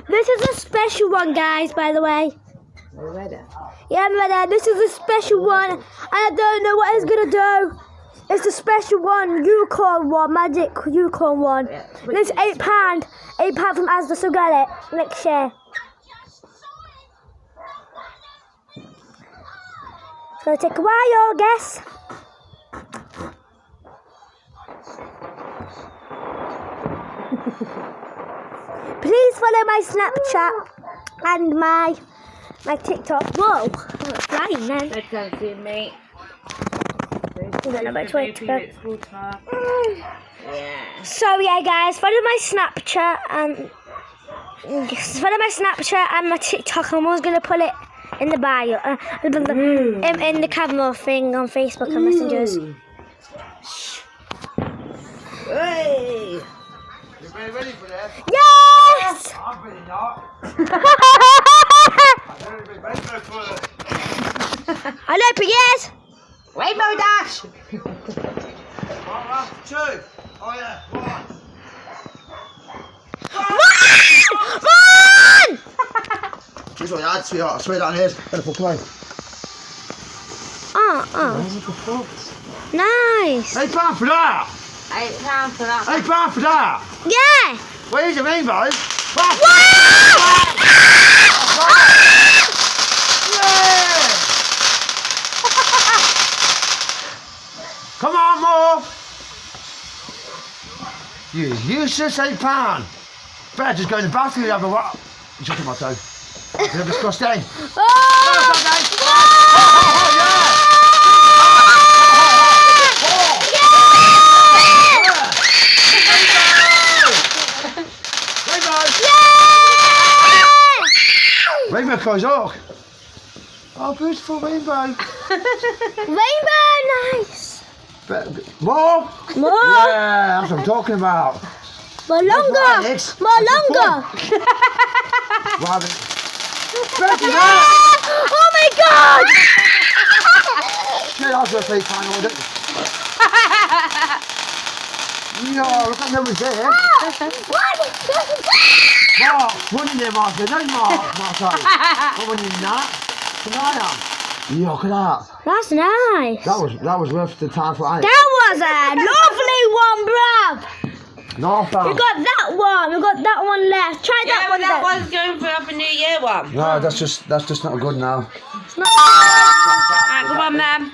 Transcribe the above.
This is a special one, guys, by the way. Are you ready? Yeah, I'm ready. This is a special one, and I don't know what it's gonna do. It's a special one, unicorn one, magic unicorn one. Yeah, It's £8. £8 from Asda, so get it. Like, share. It's gonna take a while, I guess. Please follow my Snapchat and my TikTok. Whoa, I'm flying then. I can't see me. About 20 to go. Yeah. So yeah, guys, follow my Snapchat and my TikTok. I'm always gonna put it in the bio, in the camera thing on Facebook and messengers. Hey! You ready for that? Yes! I'm ready not. I know, but yes. Rainbow Dash! 1, 2. Oh yeah, 1. Run! Here's what you had, sweetheart. Straight down here. Get the fuck away. Oh. Nice. £8 for that. £8 for that. £8 for that. Yeah. Where's your rainbow? Come on, more! You useless £8. Better just go in the bathroom and have a what? Just on my toe. It's a bit disgusting. Rainbow clothes, look. Oh, beautiful rainbow. Rainbow, nice. More? More. Yeah, that's what I'm talking about. More longer. More longer. Oh my God! Yeah, that's what I find all day. No, look at them there. Mark, running there, Mark. No, Mark. What when you're not? Yeah, look at that. That's nice. That was worth the time for Alex. That was a lovely one, bruv. No, fam. We got that one. We got that one left. Try that one. That one's going for up a New Year one. No, that's just not good now. It's not. Alright, come on, then.